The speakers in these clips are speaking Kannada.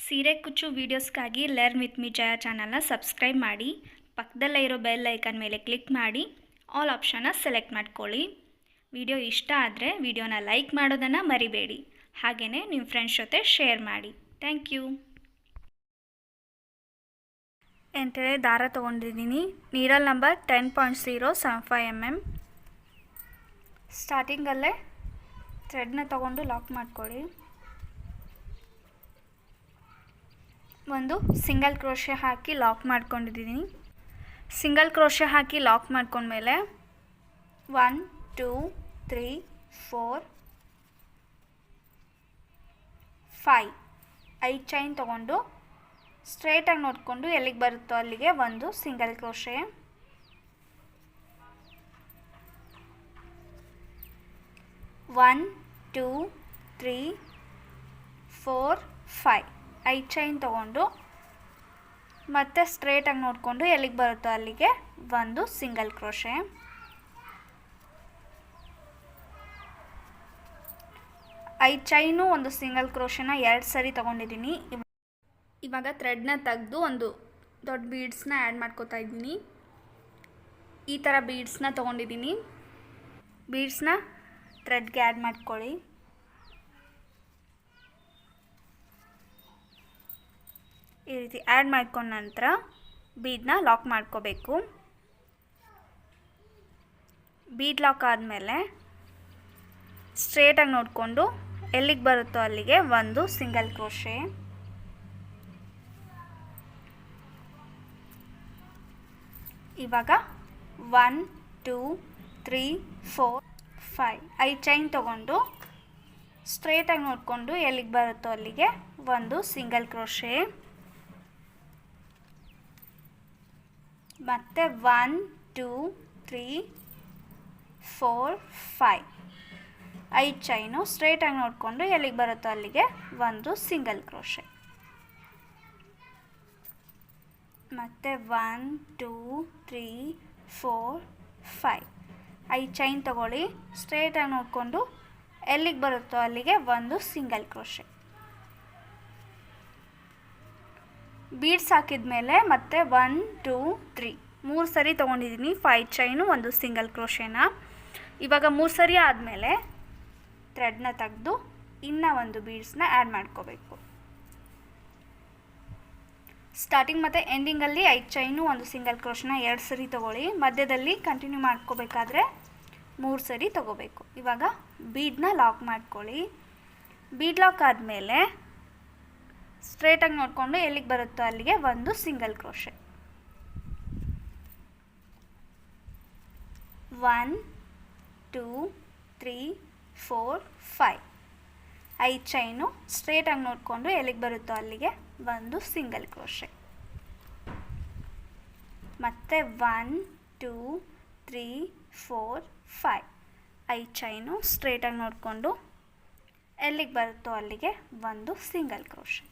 ಸೀರೆ ಕುಚ್ಚು ವೀಡಿಯೋಸ್ಗಾಗಿ ಲರ್ನ್ ವಿತ್ ಮಿ ಜಯ ಚಾನಲ್ನ ಸಬ್ಸ್ಕ್ರೈಬ್ ಮಾಡಿ, ಪಕ್ಕದಲ್ಲೇ ಇರೋ ಬೆಲ್ ಐಕನ್ ಮೇಲೆ ಕ್ಲಿಕ್ ಮಾಡಿ ಆಲ್ ಆಪ್ಷನ್ನ ಸೆಲೆಕ್ಟ್ ಮಾಡ್ಕೊಳ್ಳಿ. ವಿಡಿಯೋ ಇಷ್ಟ ಆದರೆ ವಿಡಿಯೋನ ಲೈಕ್ ಮಾಡೋದನ್ನು ಮರಿಬೇಡಿ. ಹಾಗೆಯೇ ನಿಮ್ಮ ಫ್ರೆಂಡ್ಸ್ ಜೊತೆ ಶೇರ್ ಮಾಡಿ. Thank you. ಎಂಟನೇ ದಾರ ತೊಗೊಂಡಿದ್ದೀನಿ. Needle number 10.075 mm. ಸ್ಟಾರ್ಟಿಂಗಲ್ಲೇ ಥ್ರೆಡ್ನ ತೊಗೊಂಡು ಲಾಕ್ ಮಾಡ್ಕೊಳ್ಳಿ. ಒಂದು ಸಿಂಗಲ್ ಕ್ರೋಶೆ ಹಾಕಿ ಲಾಕ್ ಮಾಡ್ಕೊಂಡಿದ್ದೀನಿ. ಸಿಂಗಲ್ ಕ್ರೋಶೆ ಹಾಕಿ ಲಾಕ್ ಮಾಡ್ಕೊಂಡ್ಮೇಲೆ 1 2 3 4 5 5 ಚೈನ್ ತೊಗೊಂಡು ಸ್ಟ್ರೇಟಾಗಿ ನೋಡಿಕೊಂಡು ಎಲ್ಲಿಗೆ ಬರುತ್ತೋ ಅಲ್ಲಿಗೆ ಒಂದು ಸಿಂಗಲ್ ಕ್ರೋಶೆ, 1 2 3 4 5 5 ಚೈನ್ ತೊಗೊಂಡು ಮತ್ತೆ ಸ್ಟ್ರೇಟಾಗಿ ನೋಡಿಕೊಂಡು ಎಲ್ಲಿಗೆ ಬರುತ್ತೋ ಅಲ್ಲಿಗೆ ಒಂದು ಸಿಂಗಲ್ ಕ್ರೋಶೆ, 5 ಚೈನು ಒಂದು ಸಿಂಗಲ್ ಕ್ರೋಶೆನ 2 ಸರಿ ತೊಗೊಂಡಿದ್ದೀನಿ. ಇವಾಗ ಥ್ರೆಡ್ನ ತೆಗೆದು ಒಂದು ದೊಡ್ಡ ಬೀಡ್ಸ್ನ ಆ್ಯಡ್ ಮಾಡ್ಕೋತಾ ಇದ್ದೀನಿ. ಈ ಥರ ಬೀಡ್ಸ್ನ ತೊಗೊಂಡಿದ್ದೀನಿ. ಬೀಡ್ಸ್ನ ಥ್ರೆಡ್ಗೆ ಆ್ಯಡ್ ಮಾಡ್ಕೊಳ್ಳಿ. ಈ ರೀತಿ ಆ್ಯಡ್ ಮಾಡ್ಕೊಂಡ ನಂತರ ಬೀಡನ್ನ ಲಾಕ್ ಮಾಡ್ಕೋಬೇಕು. ಬೀಡ್ ಲಾಕ್ ಆದಮೇಲೆ ಸ್ಟ್ರೇಟಾಗಿ ನೋಡಿಕೊಂಡು ಎಲ್ಲಿಗೆ ಬರುತ್ತೋ ಅಲ್ಲಿಗೆ ಒಂದು ಸಿಂಗಲ್ ಕ್ರೋಶೆ, ಇವಾಗ 1 2 3 4 5 5 ಚೈನ್ ತೊಗೊಂಡು ಸ್ಟ್ರೇಟಾಗಿ ನೋಡಿಕೊಂಡು ಎಲ್ಲಿಗೆ ಬರುತ್ತೋ ಅಲ್ಲಿಗೆ ಒಂದು ಸಿಂಗಲ್ ಕ್ರೋಶೆ, ಮತ್ತು 1 2 3 4 5 5 ಚೈನು ಸ್ಟ್ರೇಟಾಗಿ ನೋಡಿಕೊಂಡು ಎಲ್ಲಿಗೆ ಬರುತ್ತೋ ಅಲ್ಲಿಗೆ ಒಂದು ಸಿಂಗಲ್ ಕ್ರೋಶೆ, ಮತ್ತು 1 2 3 4 5 5 ಚೈನ್ ತೊಗೊಳ್ಳಿ, ಸ್ಟ್ರೇಟಾಗಿ ನೋಡಿಕೊಂಡು ಎಲ್ಲಿಗೆ ಬರುತ್ತೋ ಅಲ್ಲಿಗೆ ಒಂದು ಸಿಂಗಲ್ ಕ್ರೋಶೆ. ಬೀಡ್ಸ್ ಹಾಕಿದ ಮೇಲೆ ಮತ್ತೆ 1 2 3 3 ಸರಿ ತೊಗೊಂಡಿದ್ದೀನಿ. 5 ಚೈನು ಒಂದು ಸಿಂಗಲ್ ಕ್ರೋಶೆನ. ಇವಾಗ 3 ಸರಿ ಆದಮೇಲೆ ಥ್ರೆಡ್ನ ತೆಗೆದು ಇನ್ನೂ ಒಂದು ಬೀಡ್ಸ್ನ ಆ್ಯಡ್ ಮಾಡ್ಕೋಬೇಕು. ಸ್ಟಾರ್ಟಿಂಗ್ ಮತ್ತು ಎಂಡಿಂಗಲ್ಲಿ 5 ಚೈನು ಒಂದು ಸಿಂಗಲ್ ಕ್ರೋಶನ 2 ಸರಿ ತೊಗೊಳ್ಳಿ. ಮಧ್ಯದಲ್ಲಿ ಕಂಟಿನ್ಯೂ ಮಾಡ್ಕೋಬೇಕಾದ್ರೆ 3 ಸರಿ ತೊಗೋಬೇಕು. ಇವಾಗ ಬೀಡನ್ನ ಲಾಕ್ ಮಾಡ್ಕೊಳ್ಳಿ. ಬೀಡ್ ಲಾಕ್ ಆದಮೇಲೆ ಸ್ಟ್ರೇಟಾಗಿ ನೋಡಿಕೊಂಡು ಎಲ್ಲಿಗೆ ಬರುತ್ತೋ ಅಲ್ಲಿಗೆ ಒಂದು ಸಿಂಗಲ್ ಕ್ರೋಶೆ, 1 2 3 4 5 5 ಚೈನು ಸ್ಟ್ರೇಟಾಗಿ ನೋಡಿಕೊಂಡು ಎಲ್ಲಿಗೆ ಬರುತ್ತೋ ಅಲ್ಲಿಗೆ ಒಂದು ಸಿಂಗಲ್ ಕ್ರೋಶೆ, ಮತ್ತು 1 2 3 4 5 5 ಚೈನು ಸ್ಟ್ರೇಟಾಗಿ ನೋಡಿಕೊಂಡು ಎಲ್ಲಿಗೆ ಬರುತ್ತೋ ಅಲ್ಲಿಗೆ ಒಂದು ಸಿಂಗಲ್ ಕ್ರೋಶೆ.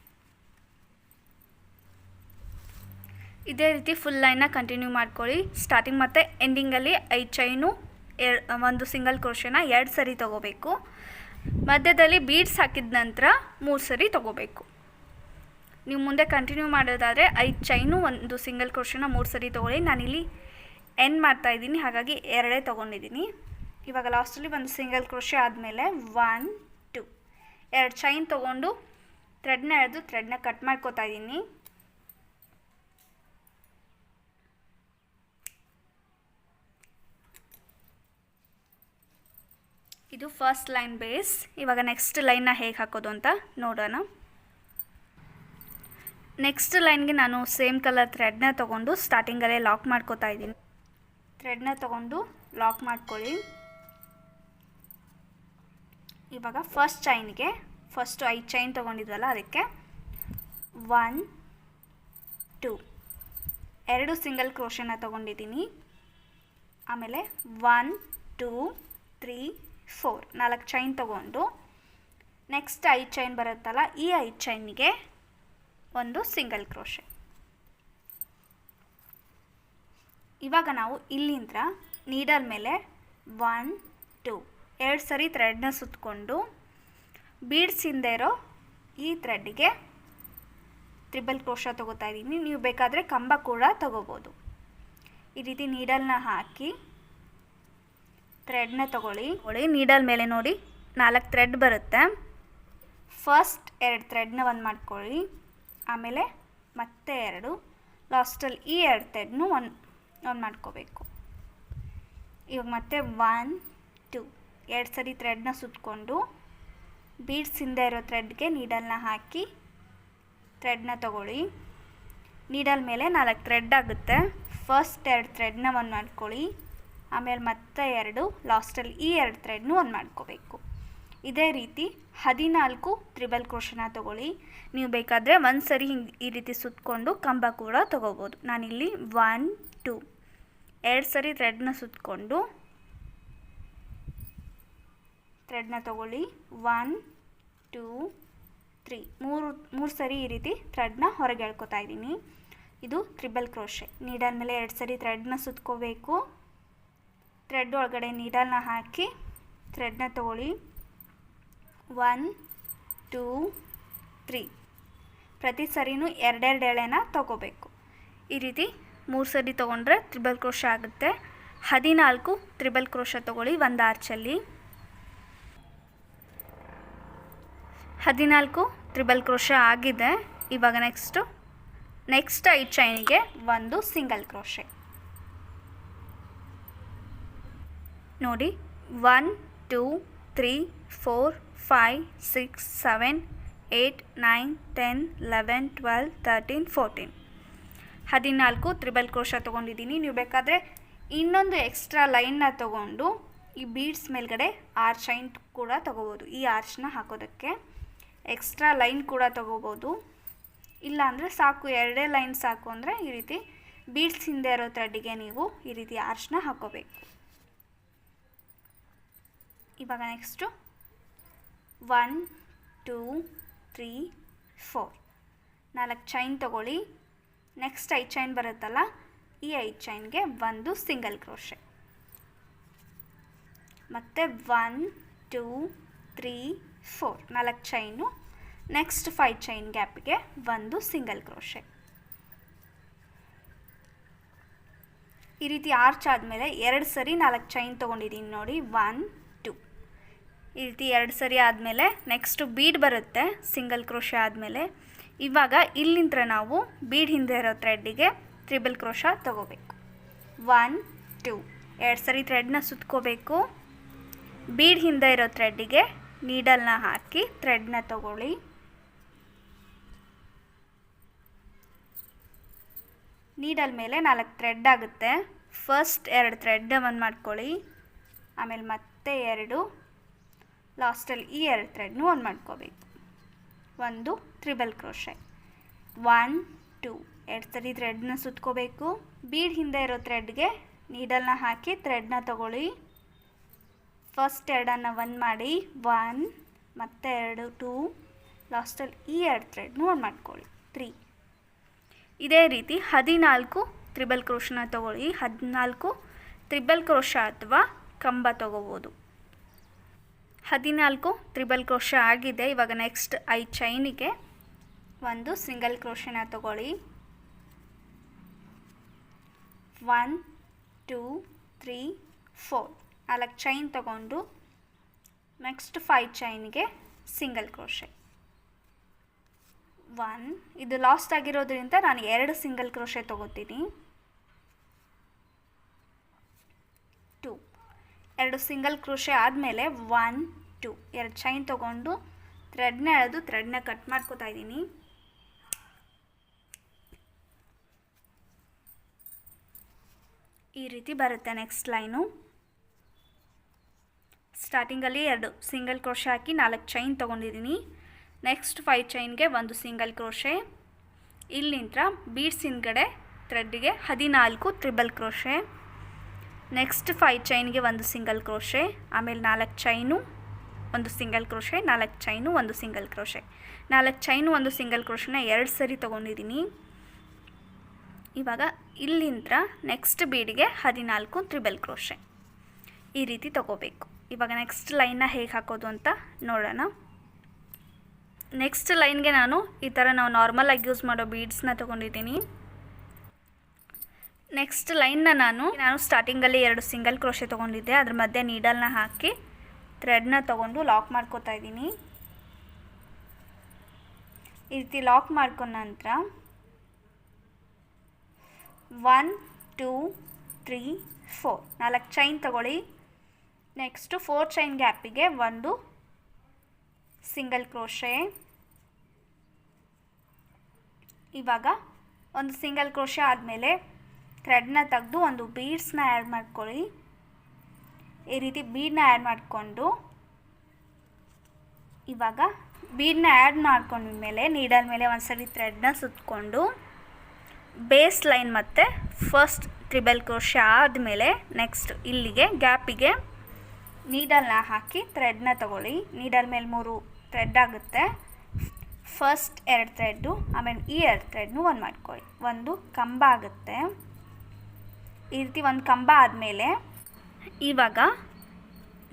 ಇದೇ ರೀತಿ ಫುಲ್ ಲೈನ್ನ ಕಂಟಿನ್ಯೂ ಮಾಡ್ಕೊಳ್ಳಿ. ಸ್ಟಾರ್ಟಿಂಗ್ ಮತ್ತು ಎಂಡಿಂಗಲ್ಲಿ 5 ಚೈನು ಒಂದು ಸಿಂಗಲ್ ಕ್ರೋಶೆನ 2 ಸರಿ ತೊಗೋಬೇಕು. ಮಧ್ಯದಲ್ಲಿ ಬೀಡ್ಸ್ ಹಾಕಿದ ನಂತರ 3 ಸರಿ ತೊಗೋಬೇಕು. ನೀವು ಮುಂದೆ ಕಂಟಿನ್ಯೂ ಮಾಡೋದಾದರೆ 5 ಚೈನು ಒಂದು ಸಿಂಗಲ್ ಕ್ರೋಶೆನ 3 ಸರಿ ತೊಗೊಳ್ಳಿ. ನಾನಿಲ್ಲಿ ಎಂಡ್ ಮಾಡ್ತಾಯಿದ್ದೀನಿ, ಹಾಗಾಗಿ 2 ತೊಗೊಂಡಿದ್ದೀನಿ. ಇವಾಗ ಲಾಸ್ಟಲ್ಲಿ ಒಂದು ಸಿಂಗಲ್ ಕ್ರೋಶೆ ಆದಮೇಲೆ 1 2 2 ಚೈನ್ ತೊಗೊಂಡು ಥ್ರೆಡ್ನ ಎಳೆದು ಥ್ರೆಡ್ನ ಕಟ್ ಮಾಡ್ಕೋತಾ ಇದ್ದೀನಿ. ಇದು ಫಸ್ಟ್ ಲೈನ್ ಬೇಸ್. ಇವಾಗ ನೆಕ್ಸ್ಟ್ ಲೈನ್ನ ಹೇಗೆ ಹಾಕೋದು ಅಂತ ನೋಡೋಣ. ನೆಕ್ಸ್ಟ್ ಲೈನ್ಗೆ ನಾನು ಸೇಮ್ ಕಲರ್ ಥ್ರೆಡ್ನ ತೊಗೊಂಡು ಸ್ಟಾರ್ಟಿಂಗಲ್ಲೇ ಲಾಕ್ ಮಾಡ್ಕೋತಾ ಇದ್ದೀನಿ. ಥ್ರೆಡ್ನ ತೊಗೊಂಡು ಲಾಕ್ ಮಾಡ್ಕೊಳ್ಳಿ. ಇವಾಗ ಫಸ್ಟ್ ಚೈನ್ಗೆ ಫಸ್ಟು 5 ಚೈನ್ ತೊಗೊಂಡಿದ್ವಲ್ಲ ಅದಕ್ಕೆ 1 2 2 ಸಿಂಗಲ್ ಕ್ರೋಶೆನ ತೊಗೊಂಡಿದ್ದೀನಿ. ಆಮೇಲೆ 1 2 3 4 4 ಚೈನ್ ತೊಗೊಂಡು ನೆಕ್ಸ್ಟ್ 5 ಚೈನ್ ಬರುತ್ತಲ್ಲ, ಈ 5 ಚೈನಿಗೆ ಒಂದು ಸಿಂಗಲ್ ಕ್ರೋಶೆ. ಇವಾಗ ನಾವು ಇಲ್ಲಿಂದ ನೀಡಲ್ ಮೇಲೆ 1 2 2 ಸರಿ ಥ್ರೆಡ್ನ ಸುತ್ತಕೊಂಡು ಬೀಡ್ಸ್ ಹಿಂದೆ ಇರೋ ಈ ಥ್ರೆಡ್ಗೆ ತ್ರಿಬಲ್ ಕ್ರೋಶ ತೊಗೋತಾ ಇದ್ದೀನಿ. ನೀವು ಬೇಕಾದರೆ ಕಂಬ ಕೂಡ ತೊಗೋಬೋದು. ಈ ರೀತಿ ನೀಡಲ್ನ ಹಾಕಿ ಥ್ರೆಡ್ನ ತೊಗೊಳ್ಳಿ. ನೀಡಲ್ ಮೇಲೆ ನೋಡಿ 4 ಥ್ರೆಡ್ ಬರುತ್ತೆ. ಫಸ್ಟ್ 2 ಥ್ರೆಡ್ನ ಒಂದು ಮಾಡ್ಕೊಳ್ಳಿ, ಆಮೇಲೆ ಮತ್ತೆ 2, ಲಾಸ್ಟಲ್ಲಿ ಈ 2 ಥ್ರೆಡ್ನು ಒಂದು ಮಾಡ್ಕೋಬೇಕು. ಇವಾಗ ಮತ್ತೆ 1 2 2 ಸರಿ ಥ್ರೆಡ್ನ ಸುತ್ತಕೊಂಡು ಬೀಡ್ಸ್ ಹಿಂದೆ ಇರೋ ಥ್ರೆಡ್ಗೆ ನೀಡಲ್ನ ಹಾಕಿ ಥ್ರೆಡ್ನ ತೊಗೊಳ್ಳಿ. ನೀಡಲ್ ಮೇಲೆ 4 ಥ್ರೆಡ್ ಆಗುತ್ತೆ. ಫಸ್ಟ್ 2 ಥ್ರೆಡ್ನ ಒಂದು ಮಾಡ್ಕೊಳ್ಳಿ, ಆಮೇಲೆ ಮತ್ತೆ 2, ಲಾಸ್ಟಲ್ಲಿ ಈ 2 ಥ್ರೆಡ್ನು ಒಂದು ಮಾಡ್ಕೋಬೇಕು. ಇದೇ ರೀತಿ 14 ತ್ರಿಬಲ್ ಕ್ರೋಶನ ತೊಗೊಳ್ಳಿ. ನೀವು ಬೇಕಾದರೆ ಒಂದು ಸರಿ ಹಿಂಗೆ ಈ ರೀತಿ ಸುತ್ತಕೊಂಡು ಕಂಬ ಕೂಡ ತೊಗೋಬೋದು. ನಾನಿಲ್ಲಿ 1 2 2 ಸರಿ ಥ್ರೆಡ್ನ ಸುತ್ತಕೊಂಡು ಥ್ರೆಡ್ನ ತೊಗೊಳ್ಳಿ. 1 2 3 ಮೂರು ಸರಿ ಈ ರೀತಿ ಥ್ರೆಡ್ನ ಹೊರಗೆ ಎಳ್ಕೊತಾ ಇದ್ದೀನಿ. ಇದು ತ್ರಿಬಲ್ ಕ್ರೋಶೆ. ನೀಡಲ್ ಮೇಲೆ 2 ಸರಿ ಥ್ರೆಡ್ನ ಸುತ್ಕೋಬೇಕು. ಥ್ರೆಡ್ ಒಳಗಡೆ ನೀಡಲ್ನ ಹಾಕಿ ಥ್ರೆಡ್ನ ತೊಗೊಳ್ಳಿ. 1 2 3 ಪ್ರತಿ ಸರಿನೂ 2 ಎಳೆನ ತೊಗೋಬೇಕು. ಈ ರೀತಿ 3 ಸರಿ ತೊಗೊಂಡ್ರೆ ತ್ರಿಬಲ್ ಕ್ರೋಶ ಆಗುತ್ತೆ. 14 ತ್ರಿಬಲ್ ಕ್ರೋಶ ತೊಗೊಳ್ಳಿ ಒಂದು ಆರ್ಚಲ್ಲಿ. 14 ತ್ರಿಬಲ್ ಕ್ರೋಶ ಆಗಿದೆ. ಇವಾಗ ನೆಕ್ಸ್ಟ್ 5 ಚೈನಿಗೆ ಒಂದು ಸಿಂಗಲ್ ಕ್ರೋಶೆ ನೋಡಿ. 1 2 3 4 5 6 7 8 9 10 11 12 13 14 14 ತ್ರಿಬಲ್ ಕ್ರೋಶ ತೊಗೊಂಡಿದ್ದೀನಿ. ನೀವು ಬೇಕಾದರೆ ಇನ್ನೊಂದು ಎಕ್ಸ್ಟ್ರಾ ಲೈನ್ನ ತೊಗೊಂಡು ಈ ಬೀಡ್ಸ್ ಮೇಲ್ಗಡೆ ಆರ್ಚ್ ಚೈನ್ ಕೂಡ ತೊಗೋಬೋದು. ಈ ಆರ್ಚ್ನ ಹಾಕೋದಕ್ಕೆ ಎಕ್ಸ್ಟ್ರಾ ಲೈನ್ ಕೂಡ ತೊಗೋಬೋದು. ಇಲ್ಲಾಂದರೆ ಸಾಕು, 2 ಲೈನ್ ಸಾಕು ಅಂದರೆ ಈ ರೀತಿ ಬೀಡ್ಸ್ ಹಿಂದೆ ಇರೋ ಥ್ರೆಡ್ಡಿಗೆ ನೀವು ಈ ರೀತಿ ಆರ್ಚ್ನ ಹಾಕೋಬೇಕು. ಇವಾಗ ನೆಕ್ಸ್ಟು 1 2 3 4 4 ಚೈನ್ ತೊಗೊಳ್ಳಿ. ನೆಕ್ಸ್ಟ್ 5 ಚೈನ್ ಬರುತ್ತಲ್ಲ, ಈ 5 ಚೈನ್ಗೆ ಒಂದು ಸಿಂಗಲ್ ಕ್ರೋಶೆ. ಮತ್ತು 1 2 3 4 4 ಚೈನು. ನೆಕ್ಸ್ಟ್ 5 ಚೈನ್ ಗ್ಯಾಪಿಗೆ ಒಂದು ಸಿಂಗಲ್ ಕ್ರೋಶೆ. ಈ ರೀತಿ ಆರ್ಚ್ ಆದಮೇಲೆ 2 ಸರಿ 4 ಚೈನ್ ತೊಗೊಂಡಿದ್ದೀನಿ ನೋಡಿ. 1 2 ಈ ರೀತಿ 2 ಸರಿ ಆದಮೇಲೆ ನೆಕ್ಸ್ಟು ಬೀಡ್ ಬರುತ್ತೆ ಸಿಂಗಲ್ ಕ್ರೋಶ ಆದಮೇಲೆ. ಇವಾಗ ಇಲ್ಲಿಂದ ನಾವು ಬೀಡ್ ಹಿಂದೆ ಇರೋ ಥ್ರೆಡ್ಡಿಗೆ ತ್ರಿಬಲ್ ಕ್ರೋಶ ತೊಗೋಬೇಕು. 1 2 2 ಸರಿ ಥ್ರೆಡ್ನ ಸುತ್ಕೋಬೇಕು. ಬೀಡ್ ಹಿಂದೆ ಇರೋ ಥ್ರೆಡ್ಡಿಗೆ ನೀಡಲ್ನ ಹಾಕಿ ಥ್ರೆಡ್ನ ತೊಗೊಳ್ಳಿ. ನೀಡಲ್ ಮೇಲೆ 4 ಥ್ರೆಡ್ ಆಗುತ್ತೆ. ಫಸ್ಟ್ 2 ಥ್ರೆಡ್ ಒಂದು ಮಾಡ್ಕೊಳ್ಳಿ, ಆಮೇಲೆ ಮತ್ತೆ 2, ಲಾಸ್ಟಲ್ಲಿ ಈ 2 ಥ್ರೆಡ್ನು ಒಂದು ಮಾಡ್ಕೋಬೇಕು. ಒಂದು ತ್ರಿಬಲ್ ಕ್ರೋಶೆ. 1 2 2 ಸರಿ ಥ್ರೆಡ್ನ ಸುತ್ಕೋಬೇಕು. ಬೀಡ್ ಹಿಂದೆ ಇರೋ ಥ್ರೆಡ್ಗೆ ನೀಡಲ್ನ ಹಾಕಿ ಥ್ರೆಡ್ನ ತೊಗೊಳ್ಳಿ. ಫಸ್ಟ್ 2 ಒಂದು ಮಾಡಿ, 1 ಮತ್ತೆ 2 2, ಲಾಸ್ಟಲ್ಲಿ ಈ 2 ಥ್ರೆಡ್ನು ಒಂದು ಮಾಡ್ಕೊಳ್ಳಿ, 3. ಇದೇ ರೀತಿ 14 ತ್ರಿಬಲ್ ಕ್ರೋಶನ ತೊಗೊಳ್ಳಿ. 14 ತ್ರಿಬಲ್ ಕ್ರೋಶ ಅಥವಾ ಕಂಬ ತೊಗೋಬೋದು. 14 ತ್ರಿಬಲ್ ಕ್ರೋಶ ಆಗಿದೆ. ಇವಾಗ ನೆಕ್ಸ್ಟ್ 5 ಚೈನಿಗೆ ಒಂದು ಸಿಂಗಲ್ ಕ್ರೋಶನ ತೊಗೊಳ್ಳಿ. 1 2 3 4 4 ಚೈನ್ ತೊಗೊಂಡು ನೆಕ್ಸ್ಟ್ 5 ಚೈನಿಗೆ ಸಿಂಗಲ್ ಕ್ರೋಶೆ. 1 ಇದು ಲಾಸ್ಟ್ ಆಗಿರೋದ್ರಿಂದ ನಾನು 2 ಸಿಂಗಲ್ ಕ್ರೋಶೆ ತೊಗೋತೀನಿ. 2 2 ಸಿಂಗಲ್ ಕ್ರೋಶೆ ಆದಮೇಲೆ 1 2 2 ಚೈನ್ ತೊಗೊಂಡು ಥ್ರೆಡ್ನ ಎಳೆದು ಥ್ರೆಡ್ನ ಕಟ್ ಮಾಡ್ಕೋತಾ ಇದ್ದೀನಿ. ಈ ರೀತಿ ಬರುತ್ತೆ ನೆಕ್ಸ್ಟ್ ಲೈನು. ಸ್ಟಾರ್ಟಿಂಗಲ್ಲಿ 2 ಸಿಂಗಲ್ ಕ್ರೋಶೆ ಹಾಕಿ 4 ಚೈನ್ ತೊಗೊಂಡಿದ್ದೀನಿ. ನೆಕ್ಸ್ಟ್ 5 ಚೈನ್ಗೆ ಒಂದು ಸಿಂಗಲ್ ಕ್ರೋಶೆ. ಇಲ್ಲಿಂದ ಬೀಡ್ಸ್ ಹಿಂದ್ಗಡೆ ಥ್ರೆಡ್ಡಿಗೆ 14 ತ್ರಿಬಲ್ ಕ್ರೋಶೆ. ನೆಕ್ಸ್ಟ್ 5 ಚೈನ್ಗೆ ಒಂದು ಸಿಂಗಲ್ ಕ್ರೋಶೆ, ಆಮೇಲೆ 4 ಚೈನು ಒಂದು ಸಿಂಗಲ್ ಕ್ರೋಶೆ, 4 ಚೈನು ಒಂದು ಸಿಂಗಲ್ ಕ್ರೋಶೆ. 4 ಚೈನು ಒಂದು ಸಿಂಗಲ್ ಕ್ರೋಶೆನ 2 ಸರಿ ತೊಗೊಂಡಿದ್ದೀನಿ. ಇವಾಗ ಇಲ್ಲಿಂದ ನೆಕ್ಸ್ಟ್ ಬೀಡಿಗೆ 14 ತ್ರಿಬಲ್ ಕ್ರೋಶೆ ಈ ರೀತಿ ತೊಗೋಬೇಕು. ಇವಾಗ ನೆಕ್ಸ್ಟ್ ಲೈನ್ನ ಹೇಗೆ ಹಾಕೋದು ಅಂತ ನೋಡೋಣ. ನೆಕ್ಸ್ಟ್ ಲೈನ್ಗೆ ನಾನು ಈ ಥರ ನಾವು ನಾರ್ಮಲಾಗಿ ಯೂಸ್ ಮಾಡೋ ಬೀಡ್ಸ್ನ ತೊಗೊಂಡಿದ್ದೀನಿ. ನೆಕ್ಸ್ಟ್ ಲೈನ್ನ ನಾನು ಸ್ಟಾರ್ಟಿಂಗಲ್ಲಿ 2 ಸಿಂಗಲ್ ಕ್ರೋಶೆ ತೊಗೊಂಡಿದ್ದೆ. ಅದ್ರ ಮಧ್ಯೆ ನೀಡಲ್ನ ಹಾಕಿ ಥ್ರೆಡ್ನ ತೊಗೊಂಡು ಲಾಕ್ ಮಾಡ್ಕೋತಾ ಇದ್ದೀನಿ. ಈ ರೀತಿ ಲಾಕ್ ಮಾಡ್ಕೊಂಡ ನಂತರ 1 2 3 4 4 ಚೈನ್ ತಗೊಳ್ಳಿ. ನೆಕ್ಸ್ಟು 4 ಚೈನ್ ಗ್ಯಾಪಿಗೆ ಒಂದು ಸಿಂಗಲ್ ಕ್ರೋಶೆ. ಇವಾಗ ಒಂದು ಸಿಂಗಲ್ ಕ್ರೋಶೆ ಆದಮೇಲೆ ಥ್ರೆಡ್ನ ತೆಗೆದು ಒಂದು ಬೀಡ್ಸ್ನ ಆ್ಯಡ್ ಮಾಡ್ಕೊಳ್ಳಿ. ಈ ರೀತಿ ಬೀಡನ್ನ ಆ್ಯಡ್ ಮಾಡಿಕೊಂಡು ಇವಾಗ ಬೀಡನ್ನ ಆ್ಯಡ್ ಮಾಡ್ಕೊಂಡ್ಮೇಲೆ ನೀಡಲ್ ಮೇಲೆ ಒಂದ್ಸರಿ ಥ್ರೆಡ್ನ ಸುತ್ತಕೊಂಡು ಬೇಸ್ ಲೈನ್ ಮತ್ತು ಫಸ್ಟ್ ಟ್ರಿಬಲ್ ಕ್ರೋಶೆ ಆದಮೇಲೆ ನೆಕ್ಸ್ಟ್ ಇಲ್ಲಿಗೆ ಗ್ಯಾಪಿಗೆ ನೀಡಲ್ನ ಹಾಕಿ ಥ್ರೆಡ್ನ ತಗೊಳ್ಳಿ. ನೀಡಲ್ ಮೇಲೆ 3 ಥ್ರೆಡ್ ಆಗುತ್ತೆ. ಫಸ್ಟ್ 2 ಥ್ರೆಡ್ಡು, ಆಮೇಲೆ ಈ 2 ಥ್ರೆಡ್ನು ಒಂದು ಮಾಡ್ಕೊಳ್ಳಿ. ಒಂದು ಕಂಬ ಆಗುತ್ತೆ. ಈ ರೀತಿ ಒಂದು ಕಂಬ ಆದಮೇಲೆ ಇವಾಗ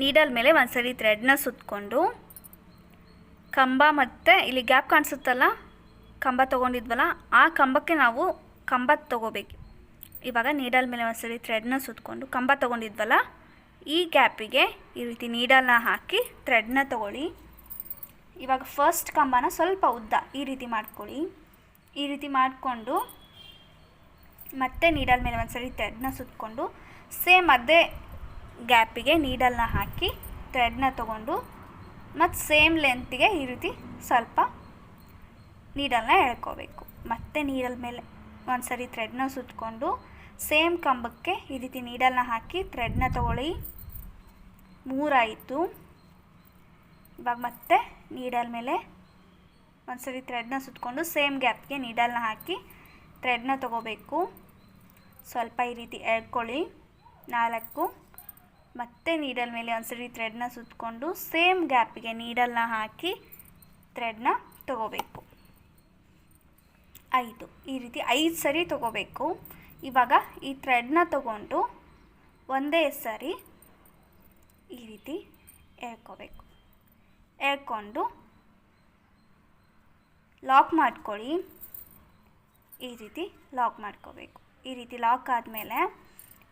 ನೀಡಲ್ ಮೇಲೆ ಒಂದ್ಸರಿ ಥ್ರೆಡ್ನ ಸುತ್ತಕೊಂಡು ಕಂಬ ಮತ್ತು ಇಲ್ಲಿ ಗ್ಯಾಪ್ ಕಾಣಿಸುತ್ತಲ್ಲ, ಕಂಬ ತೊಗೊಂಡಿದ್ವಲ್ಲ, ಆ ಕಂಬಕ್ಕೆ ನಾವು ಕಂಬ ತೊಗೋಬೇಕು. ಇವಾಗ ನೀಡಲ್ ಮೇಲೆ ಒಂದ್ಸರಿ ಥ್ರೆಡ್ನ ಸುತ್ತಕೊಂಡು ಕಂಬ ತೊಗೊಂಡಿದ್ವಲ್ಲ, ಈ ಗ್ಯಾಪಿಗೆ ಈ ರೀತಿ ನೀಡಲ್ನ ಹಾಕಿ ಥ್ರೆಡ್ನ ತೊಗೊಳ್ಳಿ. ಇವಾಗ ಫಸ್ಟ್ ಕಂಬನ ಸ್ವಲ್ಪ ಉದ್ದ ಈ ರೀತಿ ಮಾಡ್ಕೊಳ್ಳಿ. ಈ ರೀತಿ ಮಾಡಿಕೊಂಡು ಮತ್ತೆ ನೀಡಲ್ ಮೇಲೆ ಒಂದ್ಸರಿ ಥ್ರೆಡ್ನ ಸುತ್ತಕೊಂಡು ಸೇಮ್ ಅದೇ ಗ್ಯಾಪಿಗೆ ನೀಡಲ್ನ ಹಾಕಿ ಥ್ರೆಡ್ನ ತೊಗೊಂಡು ಮತ್ತು ಸೇಮ್ ಲೆಂತಿಗೆ ಈ ರೀತಿ ಸ್ವಲ್ಪ ನೀಡಲ್ನ ಎಳ್ಕೋಬೇಕು. ಮತ್ತೆ ನೀಡಲ್ ಮೇಲೆ ಒಂದ್ಸರಿ ಥ್ರೆಡ್ನ ಸುತ್ತಕೊಂಡು ಸೇಮ್ ಕಂಬಕ್ಕೆ ಈ ರೀತಿ ನೀಡಲ್ನ ಹಾಕಿ ಥ್ರೆಡ್ನ ತೊಗೊಳ್ಳಿ. 3 ಆಯಿತು. ಇವಾಗ ಮತ್ತೆ ನೀಡಲ್ ಮೇಲೆ ಒಂದ್ಸರಿ ಥ್ರೆಡ್ನ ಸುತ್ತಕೊಂಡು ಸೇಮ್ ಗ್ಯಾಪ್ಗೆ ನೀಡಲ್ನ ಹಾಕಿ ಥ್ರೆಡ್ನ ತೊಗೋಬೇಕು. ಸ್ವಲ್ಪ ಈ ರೀತಿ ಎಳ್ಕೊಳ್ಳಿ. 4 ಮತ್ತೆ ನೀಡಲ್ ಮೇಲೆ ಒಂದ್ಸರಿ ಥ್ರೆಡ್ನ ಸುತ್ತಕೊಂಡು ಸೇಮ್ ಗ್ಯಾಪಿಗೆ ನೀಡಲ್ನ ಹಾಕಿ ಥ್ರೆಡ್ನ ತೊಗೋಬೇಕು. 5 ಈ ರೀತಿ 5 ಸರಿ ತೊಗೋಬೇಕು. ಇವಾಗ ಈ ಥ್ರೆಡ್ನ ತೊಗೊಂಡು ಒಂದೇ ಸರಿ ಈ ರೀತಿ ಎಳ್ಕೋಬೇಕು. ಎಳ್ಕೊಂಡು ಲಾಕ್ ಮಾಡ್ಕೊಳ್ಳಿ. ಈ ರೀತಿ ಲಾಕ್ ಮಾಡ್ಕೋಬೇಕು. ಈ ರೀತಿ ಲಾಕ್ ಆದಮೇಲೆ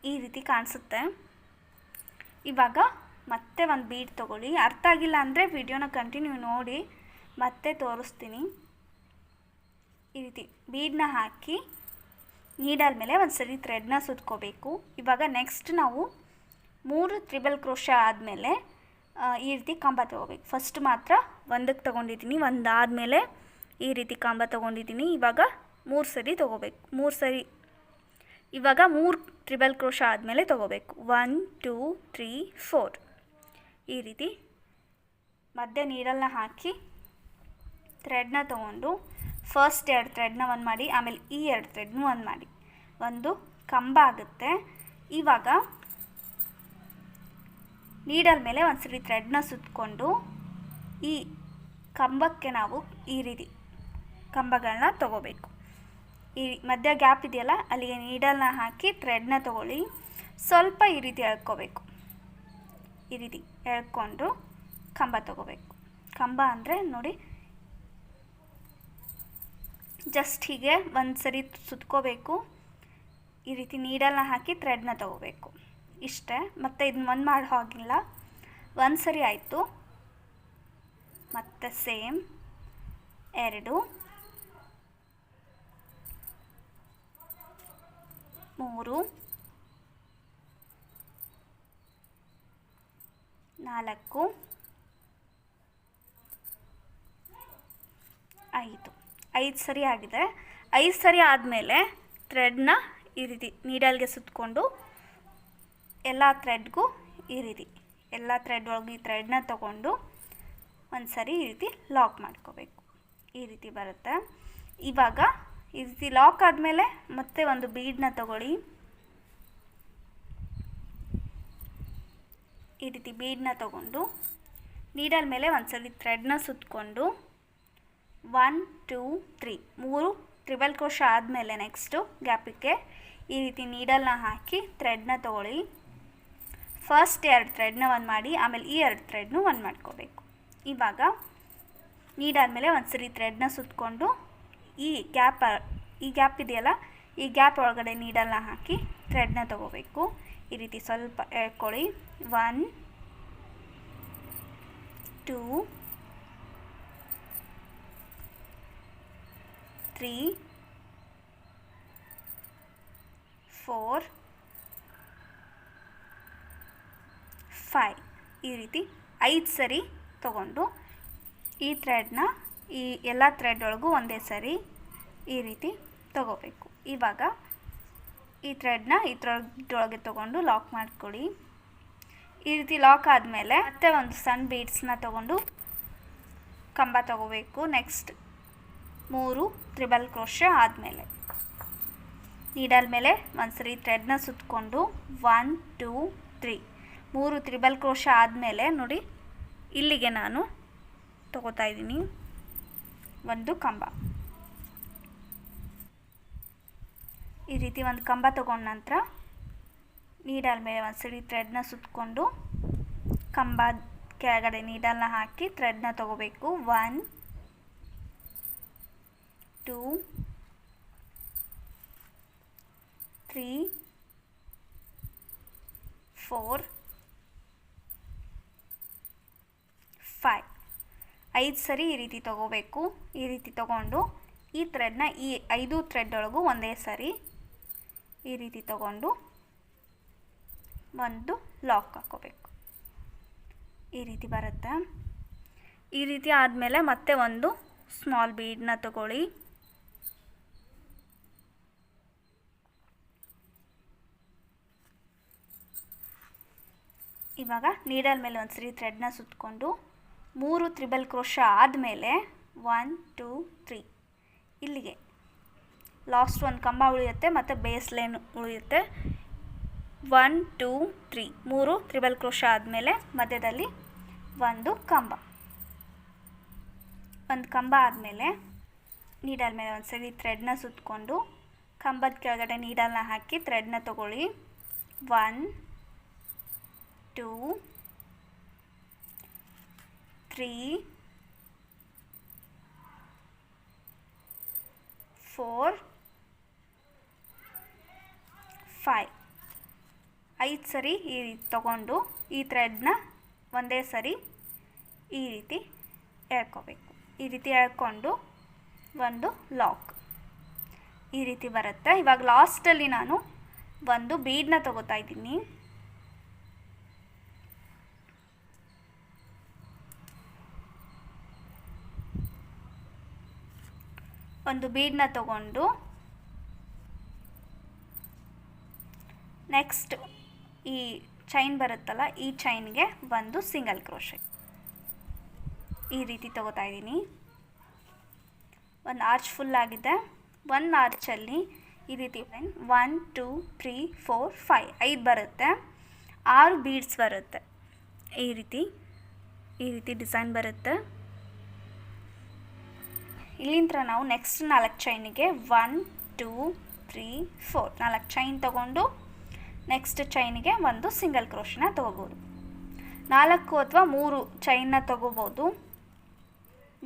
ಈ ರೀತಿ ಕಾಣಿಸುತ್ತೆ. ಇವಾಗ ಮತ್ತೆ ಒಂದು ಬೀಡ್ ತೊಗೊಳ್ಳಿ. ಅರ್ಥ ಆಗಿಲ್ಲ ಅಂದರೆ ವಿಡಿಯೋನ ಕಂಟಿನ್ಯೂ ನೋಡಿ, ಮತ್ತೆ ತೋರಿಸ್ತೀನಿ. ಈ ರೀತಿ ಬೀಡನ್ನ ಹಾಕಿ ನೀಡಲ್ ಮೇಲೆ ಒಂದು ಸರಿ ಥ್ರೆಡ್ನ ಸುತ್ಕೋಬೇಕು. ಇವಾಗ ನೆಕ್ಸ್ಟ್ ನಾವು 3 ಟ್ರಿಬಲ್ ಕ್ರೋಶೆ ಆದಮೇಲೆ ಈ ರೀತಿ ಕಂಬ ತೊಗೋಬೇಕು. ಫಸ್ಟ್ ಮಾತ್ರ ಒಂದಕ್ಕೆ ತೊಗೊಂಡಿದ್ದೀನಿ, ಒಂದಾದಮೇಲೆ ಈ ರೀತಿ ಕಂಬ ತೊಗೊಂಡಿದ್ದೀನಿ. ಇವಾಗ 3 ಸರಿ ತೊಗೋಬೇಕು. 3 ಸರಿ ಇವಾಗ 3 ಟ್ರಿಬಲ್ ಕ್ರೋಶೆ ಆದಮೇಲೆ ತೊಗೋಬೇಕು. 1 2 3 4 ಈ ರೀತಿ ಮಧ್ಯೆ ನೀಡಲ್ನ ಹಾಕಿ ಥ್ರೆಡ್ನ ತೊಗೊಂಡು ಫಸ್ಟ್ 2 ಥ್ರೆಡ್ನ ಒಂದು ಮಾಡಿ, ಆಮೇಲೆ ಈ 2 ಥ್ರೆಡ್ನೂ ಒಂದು ಮಾಡಿ, ಒಂದು ಕಂಬ ಆಗುತ್ತೆ. ಇವಾಗ ನೀಡಲ್ ಮೇಲೆ ಒಂದ್ಸರಿ ಥ್ರೆಡ್ನ ಸುತ್ತಕೊಂಡು ಈ ಕಂಬಕ್ಕೆ ನಾವು ಈ ರೀತಿ ಕಂಬಗಳನ್ನ ತೊಗೋಬೇಕು. ಈ ಮಧ್ಯ ಗ್ಯಾಪ್ ಇದೆಯಲ್ಲ, ಅಲ್ಲಿಗೆ ನೀಡಲ್ನ ಹಾಕಿ ಥ್ರೆಡ್ನ ತೊಗೊಳ್ಳಿ. ಸ್ವಲ್ಪ ಈ ರೀತಿ ಎಳ್ಕೋಬೇಕು. ಈ ರೀತಿ ಎಳ್ಕೊಂಡು ಕಂಬ ತೊಗೋಬೇಕು. ಕಂಬ ಅಂದರೆ ನೋಡಿ, ಜಸ್ಟ್ ಹೀಗೆ ಒಂದು ಸರಿ ಸುತ್ಕೋಬೇಕು. ಈ ರೀತಿ ನೀಡಲ್ನ ಹಾಕಿ ಥ್ರೆಡ್ನ ತೊಗೋಬೇಕು. ಇಷ್ಟೇ. ಮತ್ತು ಇದನ್ನ ಒಂದು ಮಾಡೋ ಹಾಗಿಲ್ಲ. ಒಂದು ಸರಿ ಆಯಿತು. ಮತ್ತು ಸೇಮ್ 2 3 4 5 ಸರಿ ಆಗಿದೆ. 5 ಸರಿ ಆದಮೇಲೆ ಥ್ರೆಡ್ನ ಈ ರೀತಿ ನೀಡಲ್ಗೆ ಸುತ್ತಕೊಂಡು ಎಲ್ಲ ಥ್ರೆಡ್ಗೂ ಈ ರೀತಿ ಎಲ್ಲ ಥ್ರೆಡ್ ಒಳಗೆ ಈ ಥ್ರೆಡ್ನ ತೊಗೊಂಡು ಒಂದು ಸರಿ ಈ ರೀತಿ ಲಾಕ್ ಮಾಡ್ಕೋಬೇಕು. ಈ ರೀತಿ ಬರುತ್ತೆ. ಇವಾಗ ಈ ರೀತಿ ಲಾಕ್ ಆದಮೇಲೆ ಮತ್ತೆ ಒಂದು ಬೀಡನ್ನ ತಗೊಳ್ಳಿ. ಈ ರೀತಿ ಬೀಡನ್ನ ತಗೊಂಡು ನೀಡಲ್ ಮೇಲೆ ಒಂದು ಸರಿ ಥ್ರೆಡ್ನ ಸುತ್ತಕೊಂಡು 1 2 3 3 ಟ್ರಿಬಲ್ ಕ್ರೋಶೆ ಆದಮೇಲೆ ನೆಕ್ಸ್ಟು ಗ್ಯಾಪಿಗೆ ಈ ರೀತಿ ನೀಡಲ್ನ ಹಾಕಿ ಥ್ರೆಡ್ನ ತೊಗೊಳ್ಳಿ. ಫಸ್ಟ್ 2 ಥ್ರೆಡ್ನ ಒಂದು ಮಾಡಿ, ಆಮೇಲೆ ಈ 2 ಥ್ರೆಡ್ನು ಒಂದು ಮಾಡ್ಕೋಬೇಕು. ಇವಾಗ ನೀಡಾದಮೇಲೆ ಒಂದು ಸರಿ ಥ್ರೆಡ್ನ ಸುತ್ತಕೊಂಡು ಈ ಗ್ಯಾಪ್ ಇದೆಯಲ್ಲ, ಈ ಗ್ಯಾಪ್ ಒಳಗಡೆ ನೀಡಲ್ನ ಹಾಕಿ ಥ್ರೆಡ್ನ ತಗೋಬೇಕು. ಈ ರೀತಿ ಸ್ವಲ್ಪ ಎಳ್ಕೊಳ್ಳಿ. 1 2 3 4 5 ಈ ರೀತಿ 5 ಸರಿ ತಗೊಂಡು ಈ ಥ್ರೆಡ್ನ ಈ ಎಲ್ಲ ಥ್ರೆಡ್ ಒಳಗೂ ಒಂದೇ ಸರಿ ಈ ರೀತಿ ತಗೋಬೇಕು. ಇವಾಗ ಈ ಥ್ರೆಡ್ನ ಇದ್ರೊಳಗೆ ತಗೊಂಡು ಲಾಕ್ ಮಾಡ್ಕೊಳ್ಳಿ. ಈ ರೀತಿ ಲಾಕ್ ಆದಮೇಲೆ ಮತ್ತೆ ಒಂದು ಸಣ್ಣ ಬೀಡ್ಸ್ನ ತಗೊಂಡು ಕಂಬ ತಗೋಬೇಕು. ನೆಕ್ಸ್ಟ್ 3 ತ್ರಿಬಲ್ ಕ್ರೋಶೆ ಆದಮೇಲೆ ನೀಡಲ್ ಮೇಲೆ ಒಂದು ಸರಿ ಥ್ರೆಡ್ನ ಸುತ್ತಕೊಂಡು 1 2 3 3 ತ್ರಿಬಲ್ ಕ್ರೋಶೆ ಆದಮೇಲೆ ನೋಡಿ ಇಲ್ಲಿಗೆ ನಾನು ತಗೋತಾ ಇದ್ದೀನಿ ಒಂದು ಕಂಬ. ಈ ರೀತಿ ಒಂದು ಕಂಬ ತಗೊಂಡ ನಂತರ ನೀಡಲ್ ಮೇಲೆ ಒಂದು ಸರಿ ಥ್ರೆಡ್ನ ಸುತ್ತಕೊಂಡು ಕಂಬ ಕೆಳಗಡೆ ನೀಡಲ್ನ ಹಾಕಿ ಥ್ರೆಡ್ನ ತಗೋಬೇಕು. 1 2 3 4 5 5 ಸರಿ ಈ ರೀತಿ ತಗೋಬೇಕು. ಈ ರೀತಿ ತಗೊಂಡು ಈ ಥ್ರೆಡ್ನ ಈ 5 ಥ್ರೆಡ್ ಒಳಗೂ ಒಂದೇ ಸರಿ ಈ ರೀತಿ ತಗೊಂಡು ಒಂದು ಲಾಕ್ ಹಾಕೋಬೇಕು. ಈ ರೀತಿ ಬರುತ್ತೆ. ಈ ರೀತಿ ಆದಮೇಲೆ ಮತ್ತೆ ಒಂದು ಸ್ಮಾಲ್ ಬೀಡನ್ನ ತಗೊಳ್ಳಿ. ಇವಾಗ ನೀಡಲ್ ಮೇಲೆ ಒಂದು ಸರಿ ಥ್ರೆಡ್ನ ಸುತ್ತಕೊಂಡು 3 ತ್ರಿಬಲ್ ಕ್ರೋಶ ಆದಮೇಲೆ 1 2 3 ಇಲ್ಲಿಗೆ ಲಾಸ್ಟ್ ಒಂದು ಕಂಬ ಉಳಿಯುತ್ತೆ ಮತ್ತು ಬೇಸ್ ಲೈನ್ ಉಳಿಯುತ್ತೆ. 1 2 3 3 ತ್ರಿಬಲ್ ಕ್ರೋಶ ಆದಮೇಲೆ ಮಧ್ಯದಲ್ಲಿ ಒಂದು ಕಂಬ ಆದಮೇಲೆ ನೀಡಲ್ ಮೇಲೆ ಒಂದು ಸರಿ ಥ್ರೆಡ್ನ ಸುತ್ತಕೊಂಡು ಕಂಬದ ಕೆಳಗಡೆ ನೀಡಲ್ನ ಹಾಕಿ ಥ್ರೆಡ್ನ ತಗೊಳ್ಳಿ. 1 2 3 4 5 5 ಸರಿ ಈ ರೀತಿ ತಗೊಂಡು ಈ ಥ್ರೆಡ್ನ ಒಂದೇ ಸರಿ ಈ ರೀತಿ ಎಳ್ಕೋಬೇಕು. ಈ ರೀತಿ ಎಳ್ಕೊಂಡು ಒಂದು ಲಾಕ್ ಈ ರೀತಿ ಬರುತ್ತೆ. ಇವಾಗ ಲಾಸ್ಟಲ್ಲಿ ನಾನು ಒಂದು ಬೀಡನ್ನ ತಗೋತಾ ಇದ್ದೀನಿ. ಒಂದು ಬೀಡನ್ನ ತಗೊಂಡು ನೆಕ್ಸ್ಟ್ ಈ ಚೈನ್ ಬರುತ್ತಲ್ಲ, ಈ ಚೈನ್ಗೆ ಒಂದು ಸಿಂಗಲ್ ಕ್ರೋಶೆ ಈ ರೀತಿ ತಗೋತಾ ಇದ್ದೀನಿ. ಒಂದು ಆರ್ಚ್ ಫುಲ್ ಆಗಿದೆ. ಒಂದು ಆರ್ಚಲ್ಲಿ ಈ ರೀತಿ 1 2 3 4 5 5 ಬರುತ್ತೆ. 6 ಬೀಡ್ಸ್ ಬರುತ್ತೆ. ಈ ರೀತಿ ಡಿಸೈನ್ ಬರುತ್ತೆ. ಇಲ್ಲಿಂದ ನಾವು ನೆಕ್ಸ್ಟ್ 4 ಚೈನಿಗೆ 1 2 3 4 4 ಚೈನ್ ತಗೊಂಡು ನೆಕ್ಸ್ಟ್ ಚೈನಿಗೆ ಒಂದು ಸಿಂಗಲ್ ಕ್ರೋಶನ ತಗೋಬೋದು. 4 ಅಥವಾ 3 ಚೈನ್ನ ತಗೋಬೋದು.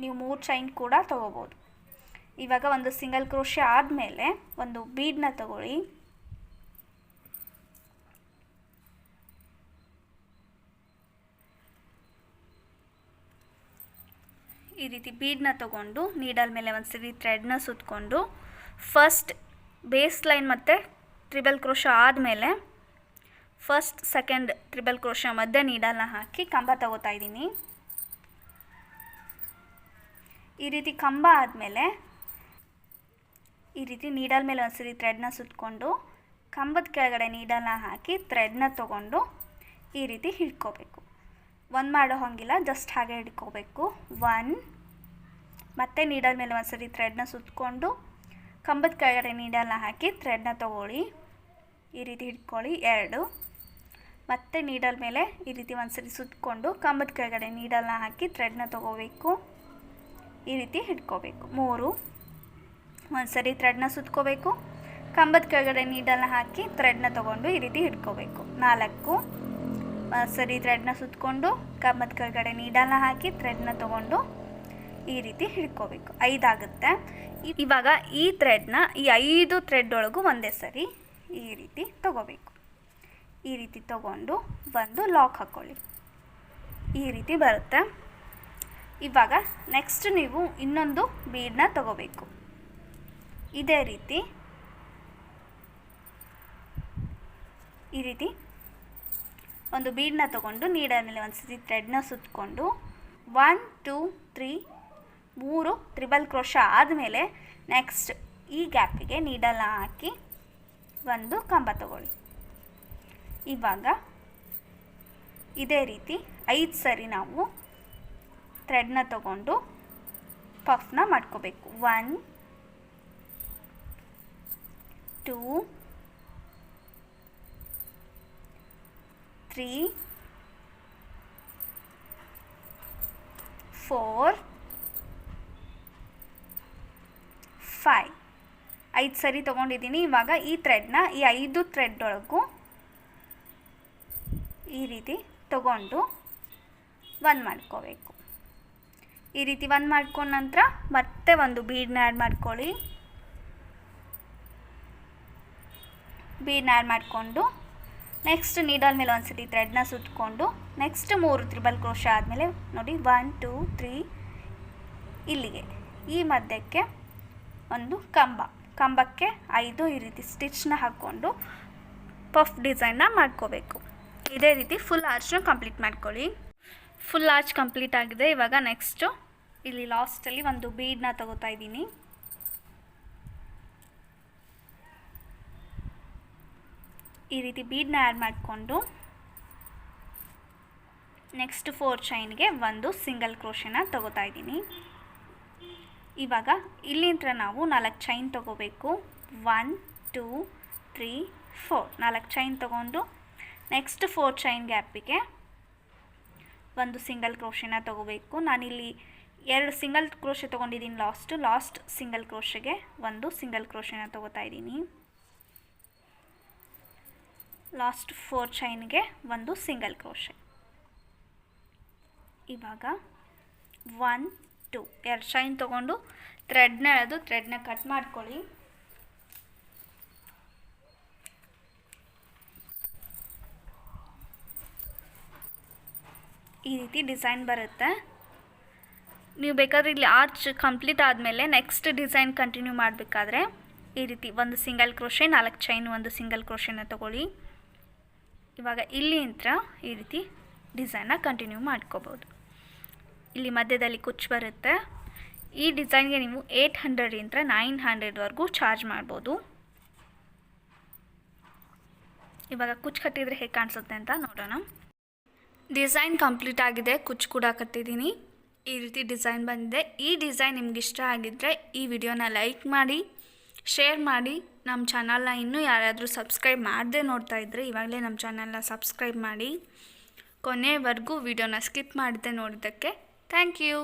ನೀವು 3 ಚೈನ್ ಕೂಡ ತಗೋಬೋದು. ಇವಾಗ ಒಂದು ಸಿಂಗಲ್ ಕ್ರೋಶೆ ಆದಮೇಲೆ ಒಂದು ಬೀಡನ್ನ ತಗೊಳ್ಳಿ. ಈ ರೀತಿ ಬೀಡನ್ನ ತಗೊಂಡು ನೀಡಲ್ ಮೇಲೆ ಒಂದು ಸರಿ ಥ್ರೆಡ್ನ ಸುತ್ತಕೊಂಡು ಫಸ್ಟ್ ಬೇಸ್ ಲೈನ್ ಮತ್ತು ಟ್ರಿಬಲ್ ಕ್ರೋಶ ಆದಮೇಲೆ ಫಸ್ಟ್ ಸೆಕೆಂಡ್ ಟ್ರಿಬಲ್ ಕ್ರೋಶ ಮಧ್ಯೆ ನೀಡಲ್ನ ಹಾಕಿ ಕಂಬ ತಗೋತಾ ಇದ್ದೀನಿ. ಈ ರೀತಿ ಕಂಬ ಆದಮೇಲೆ ಈ ರೀತಿ ನೀಡಲ್ ಮೇಲೆ ಒಂದು ಸರಿ ಥ್ರೆಡ್ನ ಸುತ್ತಕೊಂಡು ಕಂಬದ ಕೆಳಗಡೆ ನೀಡಲ್ನ ಹಾಕಿ ಥ್ರೆಡ್ನ ತಗೊಂಡು ಈ ರೀತಿ ಹಿಡ್ಕೋಬೇಕು. ಒಂದು ಮಾಡೋ ಹಾಗಿಲ್ಲ, ಜಸ್ಟ್ ಹಾಗೆ ಹಿಡ್ಕೋಬೇಕು. 1 ಮತ್ತೆ ನೀಡಲ್ ಮೇಲೆ ಒಂದು ಸರಿ ಥ್ರೆಡ್ನ ಸುತ್ತಕೊಂಡು ಕಂಬದ ಕೆಳಗಡೆ ನೀಡಲ್ನ ಹಾಕಿ ಥ್ರೆಡ್ನ ತಗೊಳ್ಳಿ. ಈ ರೀತಿ ಹಿಡ್ಕೊಳ್ಳಿ. 2 ಮತ್ತೆ ನೀಡಲ್ ಮೇಲೆ ಈ ರೀತಿ ಒಂದು ಸರಿ ಸುತ್ತಕೊಂಡು ಕಂಬದ ಕೆಳಗಡೆ ನೀಡಲ್ನ ಹಾಕಿ ಥ್ರೆಡ್ನ ತಗೋಬೇಕು. ಈ ರೀತಿ ಹಿಡ್ಕೋಬೇಕು. 3 ಒಂದು ಸರಿ ಥ್ರೆಡ್ನ ಸುತ್ಕೋಬೇಕು, ಕಂಬದ ಕೆಳಗಡೆ ನೀಡಲ್ನ ಹಾಕಿ ಥ್ರೆಡ್ನ ತೊಗೊಂಡು ಈ ರೀತಿ ಹಿಡ್ಕೋಬೇಕು. 4 ಸರಿ ಥ್ರೆಡ್ನ ಸುತ್ತಕೊಂಡು ಕಂಬದ ಕೆಳಗಡೆ ನೀಡಲ್ನ ಹಾಕಿ ಥ್ರೆಡ್ನ ತೊಗೊಂಡು ಈ ರೀತಿ ಹಿಡ್ಕೋಬೇಕು. 5 ಆಗುತ್ತೆ. ಇವಾಗ ಈ ಥ್ರೆಡ್ನ ಈ 5 ಥ್ರೆಡ್ ಒಳಗೂ ಒಂದೇ ಸರಿ ಈ ರೀತಿ ತಗೋಬೇಕು. ಈ ರೀತಿ ತಗೊಂಡು ಒಂದು ಲಾಕ್ ಹಾಕ್ಕೊಳ್ಳಿ. ಈ ರೀತಿ ಬರುತ್ತೆ. ಇವಾಗ ನೆಕ್ಸ್ಟ್ ನೀವು ಇನ್ನೊಂದು ಬೀಡನ್ನ ತಗೋಬೇಕು. ಇದೇ ರೀತಿ ಈ ರೀತಿ ಒಂದು ಬೀಡನ್ನ ತಗೊಂಡು ನೀಡಲ್ ಮೇಲೆ ಒಂದು ಸತಿ ಥ್ರೆಡ್ನ ಸುತ್ತಕೊಂಡು 1 2 3 3 ಟ್ರಿಬಲ್ ಕ್ರೋಶಾ ಆದಮೇಲೆ ನೆಕ್ಸ್ಟ್ ಈ ಗ್ಯಾಪಿಗೆ ನೀಡಲ್ನ ಹಾಕಿ ಒಂದು ಕಂಬ ತಗೊಳ್ಳಿ. ಇವಾಗ ಇದೇ ರೀತಿ 5 ಸರಿ ನಾವು ಥ್ರೆಡ್ನ ತಗೊಂಡು ಪಫ್ನ ಮಾಡ್ಕೋಬೇಕು. 1 2 3 4 5 5 ಸರಿ ತೊಗೊಂಡಿದ್ದೀನಿ. ಇವಾಗ ಈ ಥ್ರೆಡ್ನ ಈ 5 ಥ್ರೆಡ್ ಒಳಗೂ ಈ ರೀತಿ ತಗೊಂಡು 1 ಮಾಡ್ಕೋಬೇಕು. ಈ ರೀತಿ 1 ಮಾಡ್ಕೊಂಡ ನಂತರ ಮತ್ತೆ ಒಂದು ಬೀಡನ್ನ ಆ್ಯಡ್ ಮಾಡ್ಕೊಳ್ಳಿ. ಬೀಡನ್ನ ಆ್ಯಡ್ ಮಾಡಿಕೊಂಡು ನೆಕ್ಸ್ಟ್ ನೀಡಲ್ ಮೇಲೆ ಒಂದು ಸತಿ ಥ್ರೆಡ್ನ ಸುತ್ತಕೊಂಡು ನೆಕ್ಸ್ಟ್ 3 ಟ್ರಿಬಲ್ ಕ್ರೋಶಾ ಆದಮೇಲೆ ನೋಡಿ 1 2 3 ಇಲ್ಲಿಗೆ ಈ ಮಧ್ಯಕ್ಕೆ ಒಂದು ಕಂಬಕ್ಕೆ 5 ಈ ರೀತಿ ಸ್ಟಿಚ್ನ ಹಾಕ್ಕೊಂಡು ಪಫ್ ಡಿಸೈನ್ನ ಮಾಡ್ಕೋಬೇಕು. ಇದೇ ರೀತಿ ಫುಲ್ ಆರ್ಚ್ನ ಕಂಪ್ಲೀಟ್ ಮಾಡ್ಕೊಳ್ಳಿ. ಫುಲ್ ಆರ್ಚ್ ಕಂಪ್ಲೀಟ್ ಆಗಿದೆ. ಇವಾಗ ನೆಕ್ಸ್ಟು ಇಲ್ಲಿ ಲಾಸ್ಟಲ್ಲಿ ಒಂದು ಬೀಡನ್ನ ತಗೋತಾ ಇದ್ದೀನಿ. ಈ ರೀತಿ ಬೀಡನ್ನ ಆ್ಯಡ್ ಮಾಡಿಕೊಂಡು ನೆಕ್ಸ್ಟ್ 4 ಚೈನ್ಗೆ ಒಂದು ಸಿಂಗಲ್ ಕ್ರೋಶೆನ ತಗೋತಾ ಇದ್ದೀನಿ. ಇವಾಗ ಇಲ್ಲಿಂದ ನಾವು 4 ಚೈನ್ ತಗೋಬೇಕು. 1 2 3 4 4 ಚೈನ್ ತಗೊಂಡು ನೆಕ್ಸ್ಟ್ 4 ಚೈನ್ ಗ್ಯಾಪಿಗೆ ಒಂದು ಸಿಂಗಲ್ ಕ್ರೋಶೆನ ತಗೋಬೇಕು. ನಾನಿಲ್ಲಿ 2 ಸಿಂಗಲ್ ಕ್ರೋಶೆ ತೊಗೊಂಡಿದ್ದೀನಿ. ಲಾಸ್ಟ್ ಸಿಂಗಲ್ ಕ್ರೋಶೆಗೆ ಒಂದು ಸಿಂಗಲ್ ಕ್ರೋಶೆನ ತಗೋತಾ ಇದ್ದೀನಿ. ಲಾಸ್ಟ್ 4 ಚೈನ್ಗೆ ಒಂದು ಸಿಂಗಲ್ ಕ್ರೋಶೆ. ಇವಾಗ 1 2 2 ಚೈನ್ ತೊಗೊಂಡು ಥ್ರೆಡ್ನ ಎಳೆದು ಥ್ರೆಡ್ನ ಕಟ್ ಮಾಡ್ಕೊಳ್ಳಿ. ಈ ರೀತಿ ಡಿಸೈನ್ ಬರುತ್ತೆ. ನೀವು ಬೇಕಾದರೆ ಇಲ್ಲಿ ಆರ್ಚ್ ಕಂಪ್ಲೀಟ್ ಆದಮೇಲೆ ನೆಕ್ಸ್ಟ್ ಡಿಸೈನ್ ಕಂಟಿನ್ಯೂ ಮಾಡಬೇಕಾದ್ರೆ ಈ ರೀತಿ ಒಂದು ಸಿಂಗಲ್ ಕ್ರೋಶೆ 4 ಚೈನ್ ಒಂದು ಸಿಂಗಲ್ ಕ್ರೋಶೆನ ತಗೊಳ್ಳಿ. ಇವಾಗ ಇಲ್ಲಿಂದ ಈ ರೀತಿ ಡಿಸೈನ್ನ ಕಂಟಿನ್ಯೂ ಮಾಡ್ಕೋಬೋದು. ಇಲ್ಲಿ ಮಧ್ಯದಲ್ಲಿ ಕುಚ್ಚು ಬರುತ್ತೆ. ಈ ಡಿಸೈನ್ಗೆ ನೀವು 800 900ವರೆಗೂ ಚಾರ್ಜ್ ಮಾಡ್ಬೋದು. ಇವಾಗ ಕುಚ್ಚು ಕಟ್ಟಿದರೆ ಹೇಗೆ ಕಾಣಿಸುತ್ತೆ ಅಂತ ನೋಡೋಣ. ಡಿಸೈನ್ ಕಂಪ್ಲೀಟ್ ಆಗಿದೆ. ಕುಚ್ಚು ಕೂಡ ಕಟ್ಟಿದ್ದೀನಿ. ಈ ರೀತಿ ಡಿಸೈನ್ ಬಂದಿದೆ. ಈ ಡಿಸೈನ್ ನಿಮ್ಗೆ ಇಷ್ಟ ಆಗಿದ್ದರೆ ಈ ವಿಡಿಯೋನ ಲೈಕ್ ಮಾಡಿ, ಶೇರ್ ಮಾಡಿ. ನಮ್ಮ ಚಾನಲ್ನ ಇನ್ನೂ ಯಾರಾದರೂ ಸಬ್ಸ್ಕ್ರೈಬ್ ಮಾಡದೆ ನೋಡ್ತಾ ಇದ್ದರೆ ಇವಾಗಲೇ ನಮ್ಮ ಚಾನಲ್ನ ಸಬ್ಸ್ಕ್ರೈಬ್ ಮಾಡಿ. ಕೊನೆವರೆಗೂ ವಿಡಿಯೋನ ಸ್ಕಿಪ್ ಮಾಡದೆ ನೋಡಿದ್ದಕ್ಕೆ ಥ್ಯಾಂಕ್ ಯು.